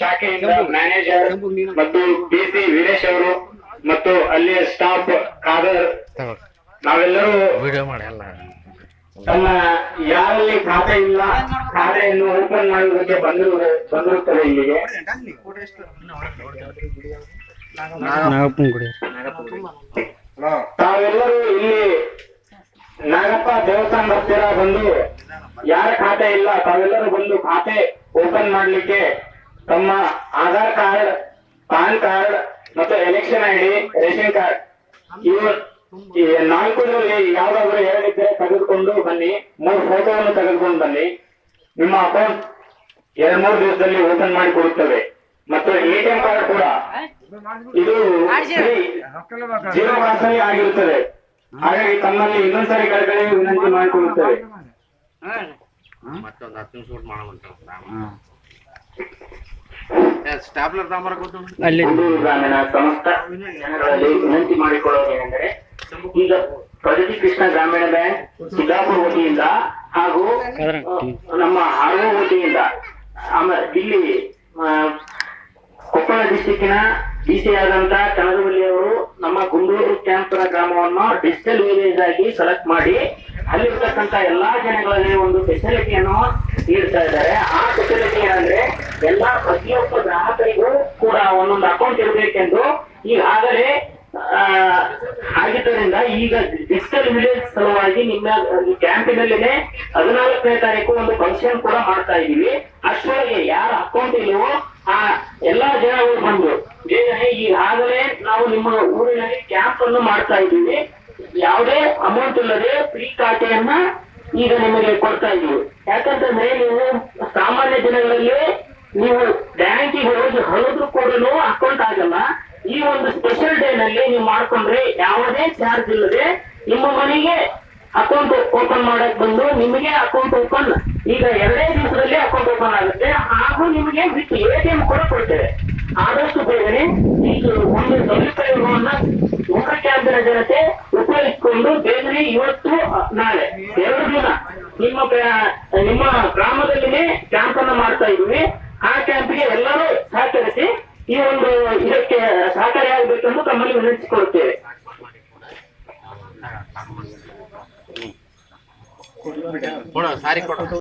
ಶಾಖೆಯಿಂದ manager ಮತ್ತು PC Veeresh ಅವರು ಮತ್ತು ಅಲ್ಲಿಯ ಸ್ಟಾಫ್ ಖಾದರ್ ನಾವೆಲ್ಲರೂ ತಮ್ಮ ಯಾರಲ್ಲಿ ಖಾತೆ ಇಲ್ಲ ಖಾತೆಯನ್ನು ಓಪನ್ ಮಾಡುವುದಕ್ಕೆ ಬಂದಿರುತ್ತದೆ ಇಲ್ಲಿಗೆ. ತಾವೆಲ್ಲರೂ ಇಲ್ಲಿ ನಾಗಪ್ಪ ದೇವಸ್ಥಾನ ಹತ್ತಿರ ಬಂದು ಯಾರ ಖಾತೆ ಇಲ್ಲ ತಾವೆಲ್ಲರೂ ಬಂದು ಖಾತೆ ಓಪನ್ ಮಾಡ್ಲಿಕ್ಕೆ ತಮ್ಮ ಆಧಾರ್ ಕಾರ್ಡ್, ಪಾನ್ ಕಾರ್ಡ್ ಮತ್ತು ಎಲೆಕ್ಷನ್ ಐಡಿ, ರೇಷನ್ ಕಾರ್ಡ್ ಇವು ನಾಲ್ಕರಲ್ಲಿ ಯಾವ್ದಾದ್ರು ಎರಡಿದ್ರೆ ತೆಗೆದುಕೊಂಡು ಬನ್ನಿ. 3 ಫೋಟೋವನ್ನು ತೆಗೆದುಕೊಂಡು ಬನ್ನಿ. ನಿಮ್ಮ ಅಕೌಂಟ್ 2-3 ದಿವಸದಲ್ಲಿ ಓಪನ್ ಮಾಡಿ ಕೊಡುತ್ತೇವೆ. ಮತ್ತು ಎಟಿಎಂ ಕಾರ್ಡ್ ಕೂಡ ಇದು 0% ಆಗಿರುತ್ತದೆ. ಹಾಗಾಗಿ ತಮ್ಮಲ್ಲಿ ಇನ್ನೊಂದ್ಸರಿ ಕಡೆಗಳಿಗೆ ವಿನಂತಿ ಮಾಡಿಕೊಳ್ಳುತ್ತೇವೆ. ಗ್ರಾಮೀಣ ಸಮಸ್ತ ಜನಗಳಲ್ಲಿ ವಿನಂತಿ ಮಾಡಿಕೊಳ್ಳುವುದೇನೆಂದರೆ, ಈಗ ಪ್ರಗತಿ ಕೃಷ್ಣ ಗ್ರಾಮೀಣ ಬ್ಯಾಂಕ್ ಸಿದ್ದಾಪುರ ವತಿಯಿಂದ ಹಾಗೂ ನಮ್ಮ ಆರ್ಒ ವತಿಯಿಂದ ಇಲ್ಲಿ ಕೊಪ್ಪಳ ಡಿಸ್ಟಿಕ್ಕಿನ ಡಿಸಿ ಆದಂತ ಕನಗವಲ್ಲಿ ಅವರು ನಮ್ಮ ಗುಂಡೂರು ಕ್ಯಾಂಪನ ಗ್ರಾಮವನ್ನು ಡಿಜಿಟಲ್ ವಿಲೇಜ್ ಆಗಿ ಸೆಲೆಕ್ಟ್ ಮಾಡಿ ಅಲ್ಲಿರ್ತಕ್ಕಂಥ ಎಲ್ಲಾ ಜನಗಳಲ್ಲಿ ಒಂದು ಫೆಸಿಲಿಟಿಯನ್ನು ನೀಡ್ತಾ ಇದ್ದಾರೆ. ಆ ಫೆಸಿಲಿಟಿ ಏನಂದ್ರೆ ಪ್ರತಿಯೊಬ್ಬ ಗ್ರಾಹಕರಿಗೂ ಕೂಡ ಒಂದೊಂದು ಅಕೌಂಟ್ ಇರಬೇಕೆಂದು ಈಗಾಗಲೇ ಆಗಿದ್ದರಿಂದ ಈಗ ಡಿಜಿಟಲ್ ವಿಲೇಜ್ ಸಲುವಾಗಿ ನಿಮ್ಮ ಕ್ಯಾಂಪಿನಲ್ಲಿನೇ 14ನೇ ತಾರೀಕು ಒಂದು ಫಂಕ್ಷನ್ ಕೂಡ ಮಾಡ್ತಾ ಇದೀವಿ. ಅಷ್ಟರೊಳಗೆ ಯಾರ ಅಕೌಂಟ್ ಇಲ್ಲವೋ ಆ ಎಲ್ಲಾ ಜನಗಳು ಬಂದು ಈಗಾಗಲೇ ನಾವು ನಿಮ್ಮ ಊರಿನಲ್ಲಿ ಕ್ಯಾಂಪ್ ಅನ್ನು ಮಾಡ್ತಾ ಇದ್ದೀವಿ. ಯಾವುದೇ ಅಮೌಂಟ್ ಇಲ್ಲದೆ ಫ್ರೀ ಖಾತೆಯನ್ನ ಈಗ ನಿಮಗೆ ಕೊಡ್ತಾ ಇದ್ದೀವಿ. ಯಾಕಂತಂದ್ರೆ ನೀವು ಸಾಮಾನ್ಯ ದಿನಗಳಲ್ಲಿ ನೀವು ಬ್ಯಾಂಕಿಗೆ ಹೋಗಿ ಹರಿದ್ರು ಕೂಡ ಅಕೌಂಟ್ ಆಗಲ್ಲ. ಈ ಒಂದು ಸ್ಪೆಷಲ್ ಡೇ ನಲ್ಲಿ ನೀವು ಮಾಡ್ಕೊಂಡ್ರೆ ಯಾವುದೇ ಚಾರ್ಜ್ ಇಲ್ಲದೆ ನಿಮ್ಮ ಮನೆಗೆ ಅಕೌಂಟ್ ಓಪನ್ ಮಾಡಕ್ ಬಂದು ನಿಮಗೆ ಅಕೌಂಟ್ ಓಪನ್ ಈಗ 2 ದಿವಸದಲ್ಲಿ ಅಕೌಂಟ್ ಓಪನ್ ಆಗುತ್ತೆ. ಹಾಗೂ ನಿಮಗೆ ವಿತ್ ಎಟಿಎಂ ಕೂಡ ಕೊಡ್ತೇವೆ. ಆದಷ್ಟು ಬೇಗನೆ ಈಗ ಒಂದು ಸೌಲಭ್ಯವನ್ನ ಮುಖ ಕ್ಯಾಂಪಿನ ಜನತೆ ಉಪಯೋಗಿಸಿಕೊಂಡು ಬೇಗನೆ ಇವತ್ತು ನಾಳೆ 2 ದಿನ ನಿಮ್ಮ ಗ್ರಾಮದಲ್ಲಿನೇ ಕ್ಯಾಂಪ್ ಅನ್ನ ಮಾಡ್ತಾ ಇದ್ವಿ. ಆ ಕ್ಯಾಂಪ್ಗೆ ಎಲ್ಲರೂ ಸಹಕರಿಸಿ ಈ ಒಂದು ಇದಕ್ಕೆ ಸಹಕಾರಿಯಾಗಬೇಕೆಂದು ತಮ್ಮಲ್ಲಿ ವಿನಂತಿಸಿಕೊಳ್ಳುತ್ತೇವೆ.